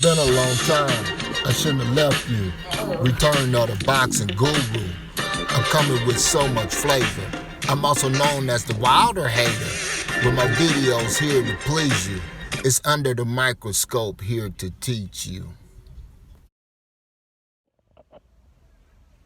Been a long time. I shouldn't have left you. Return of the boxing guru. I'm coming with so much flavor. I'm also known as the Wilder hater. But my videos here to please you. It's under the microscope here to teach you.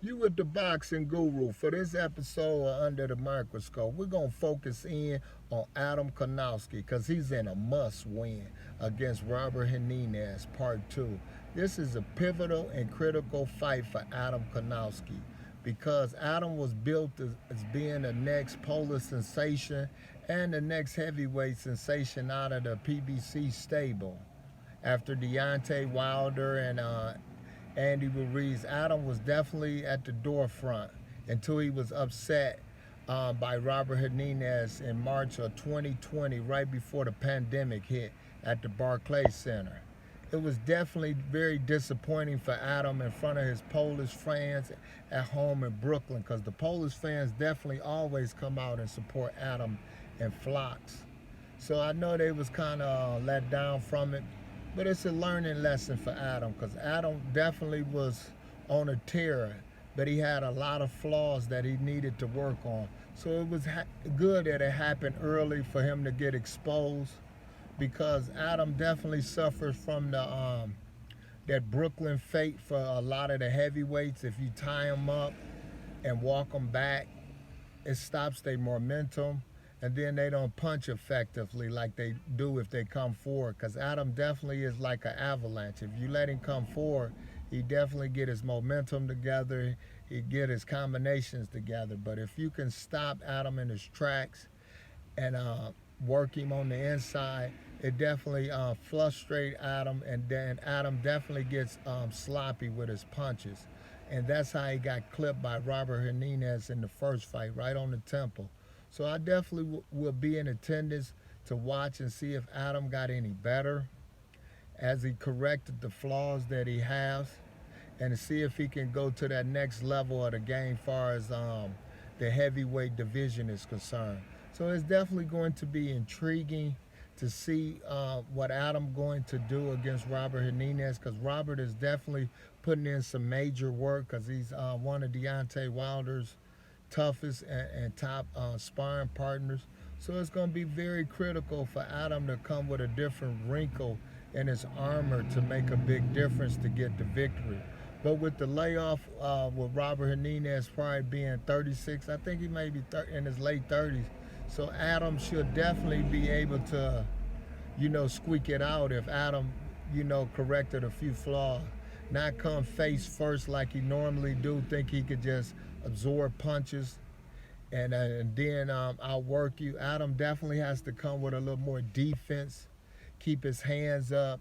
You with the boxing guru. For this episode of Under the Microscope, we're going to focus in on Adam Knownacki because he's in a must-win against Robert Helenius, Part 2. This is a pivotal and critical fight for Adam Knownacki because Adam was built as being the next Polish sensation and the next heavyweight sensation out of the PBC stable. After Deontay Wilder and Andy Ruiz, Adam was definitely at the door front until he was upset by Robert Helenius in March of 2020, right before the pandemic hit at the Barclays Center. It was definitely very disappointing for Adam in front of his Polish fans at home in Brooklyn, because the Polish fans definitely always come out and support Adam in flocks. So I know they was kind of let down from it. But it's a learning lesson for Adam, because Adam definitely was on a tear, but he had a lot of flaws that he needed to work on. So it was good that it happened early for him to get exposed, because Adam definitely suffers from that Brooklyn fate for a lot of the heavyweights. If you tie them up and walk them back, it stops their momentum. And then they don't punch effectively like they do if they come forward. Because Adam definitely is like an avalanche. If you let him come forward, he definitely get his momentum together. He get his combinations together. But if you can stop Adam in his tracks and work him on the inside, it definitely frustrates Adam. And then Adam definitely gets sloppy with his punches. And that's how he got clipped by Robert Helenius in the first fight, right on the temple. So I definitely will be in attendance to watch and see if Adam got any better as he corrected the flaws that he has, and to see if he can go to that next level of the game as far as the heavyweight division is concerned. So it's definitely going to be intriguing to see what Adam going to do against Robert Helenius, because Robert is definitely putting in some major work, because he's one of Deontay Wilder's toughest and top sparring partners. So it's going to be very critical for Adam to come with a different wrinkle in his armor to make a big difference to get the victory. But with the layoff with Robert Helenius probably being 36, I think he may be in his late 30s. So Adam should definitely be able to, squeak it out if Adam, corrected a few flaws. Not come face first like he normally do, think he could just absorb punches and then outwork you. Adam definitely has to come with a little more defense, keep his hands up,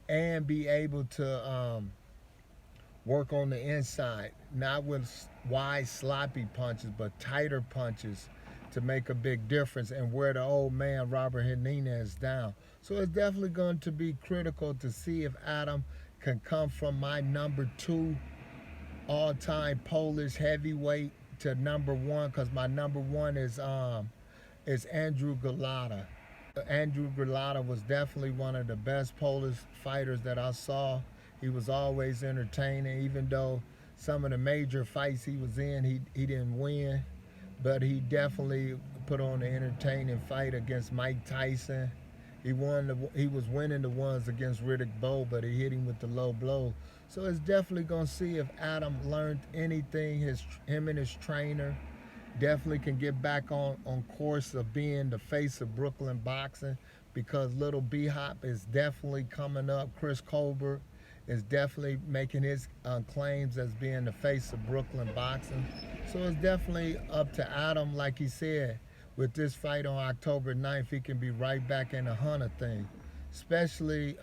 and be able to work on the inside, not with wide sloppy punches, but tighter punches to make a big difference and wear the old man Robert Helenius down. So it's definitely going to be critical to see if Adam can come from my number 2 all-time Polish heavyweight to number 1, because my number 1 is Andrew Golota. Andrew Golota was definitely one of the best Polish fighters that I saw. He was always entertaining, even though some of the major fights he was in, he didn't win, but he definitely put on an entertaining fight against Mike Tyson. He was winning the ones against Riddick Bowe, but he hit him with the low blow. So it's definitely going to see if Adam learned anything. Him and his trainer definitely can get back on course of being the face of Brooklyn boxing, because Little B-Hop is definitely coming up. Chris Colbert is definitely making his claims as being the face of Brooklyn boxing. So it's definitely up to Adam, like he said, with this fight on October 9th, he can be right back in the Hunter thing, especially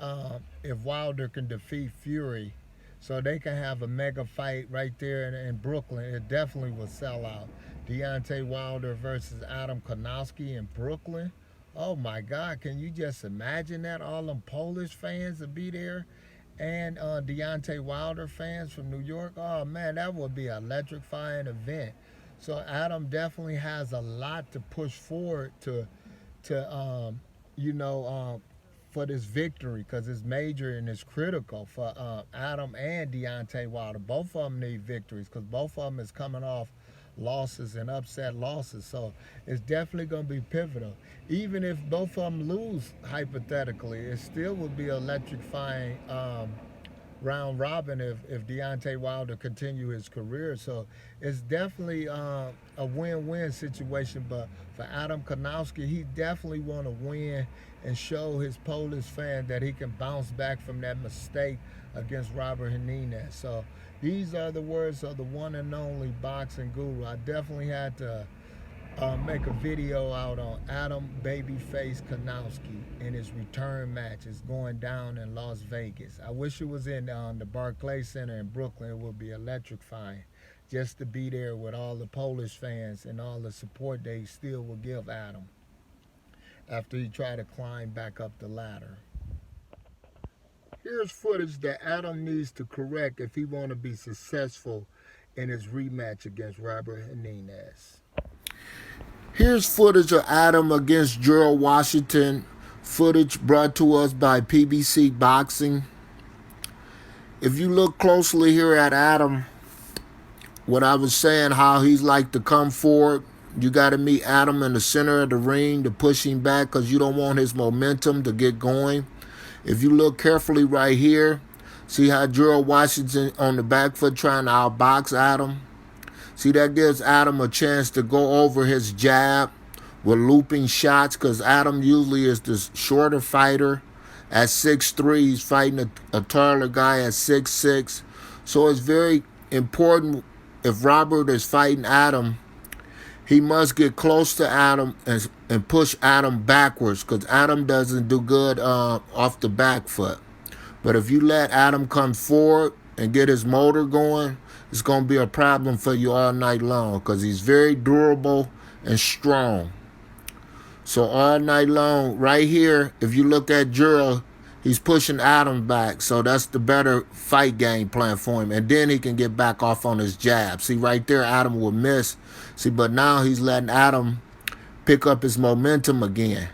if Wilder can defeat Fury. So they can have a mega fight right there in Brooklyn. It definitely will sell out. Deontay Wilder versus Adam Knownacki in Brooklyn. Oh my God, can you just imagine that? All them Polish fans will be there, and Deontay Wilder fans from New York. Oh man, that would be an electrifying event. So Adam definitely has a lot to push forward to for this victory, because it's major and it's critical for Adam and Deontay Wilder. Both of them need victories because both of them is coming off losses and upset losses. So it's definitely going to be pivotal. Even if both of them lose, hypothetically, it still would be electrifying round robin if Deontay Wilder continue his career. So it's definitely a win-win situation. But for Adam Knownacki, he definitely want to win and show his Polish fan that he can bounce back from that mistake against Robert Helenius. So these are the words of the one and only boxing guru. I definitely had to make a video out on Adam Babyface Knownacki in his return match. It's going down in Las Vegas. I wish it was in the Barclays Center in Brooklyn. It would be electrifying just to be there with all the Polish fans and all the support they still will give Adam after he tried to climb back up the ladder. Here's footage that Adam needs to correct if he want to be successful in his rematch against Robert Helenius. Here's footage of Adam against Gerald Washington, footage brought to us by PBC Boxing. If you look closely here at Adam, what I was saying, how he's like to come forward, you got to meet Adam in the center of the ring to push him back because you don't want his momentum to get going. If you look carefully right here, see how Gerald Washington on the back foot trying to outbox Adam? See, that gives Adam a chance to go over his jab with looping shots because Adam usually is the shorter fighter. At 6'3", he's fighting a taller guy at 6'6". So it's very important if Robert is fighting Adam, he must get close to Adam and push Adam backwards because Adam doesn't do good off the back foot. But if you let Adam come forward and get his motor going, it's going to be a problem for you all night long because he's very durable and strong. So all night long, right here, if you look at Gerald, he's pushing Adam back. So that's the better fight game plan for him. And then he can get back off on his jab. See, right there, Adam will miss. See, but now he's letting Adam pick up his momentum again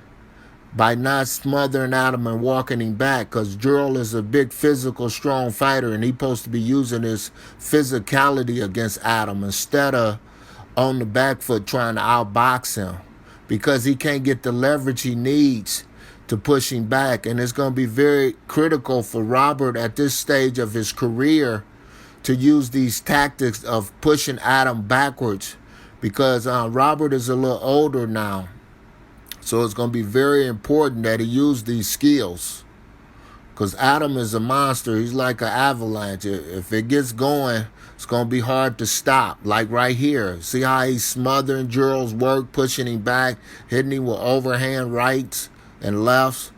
by not smothering Adam and walking him back because Gerald is a big physical, strong fighter and he's supposed to be using his physicality against Adam instead of on the back foot trying to outbox him because he can't get the leverage he needs to push him back. And it's going to be very critical for Robert at this stage of his career to use these tactics of pushing Adam backwards because Robert is a little older now. So it's going to be very important that he use these skills because Adam is a monster. He's like an avalanche. If it gets going, it's going to be hard to stop. Like right here. See how he's smothering Gerald's work, pushing him back, hitting him with overhand rights and lefts.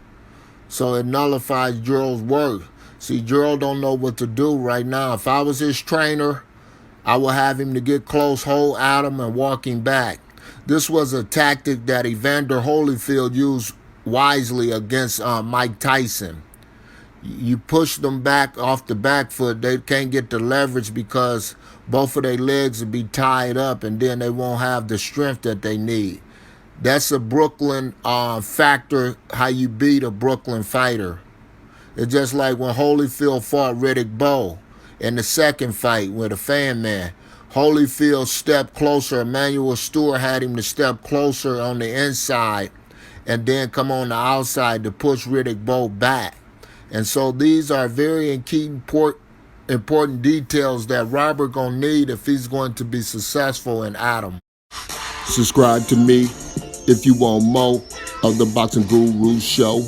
So it nullifies Gerald's work. See, Gerald don't know what to do right now. If I was his trainer, I would have him to get close, hold Adam, and walk him back. This was a tactic that Evander Holyfield used wisely against Mike Tyson. You push them back off the back foot, they can't get the leverage because both of their legs will be tied up and then they won't have the strength that they need. That's a Brooklyn factor, how you beat a Brooklyn fighter. It's just like when Holyfield fought Riddick Bowe in the second fight with a fan man. Holyfield stepped closer. Emmanuel Stewart had him to step closer on the inside and then come on the outside to push Riddick Bowe back. And so these are very key important details that Robert gonna need if he's going to be successful in Adam. Subscribe to me if you want more of the Boxing Guru Show.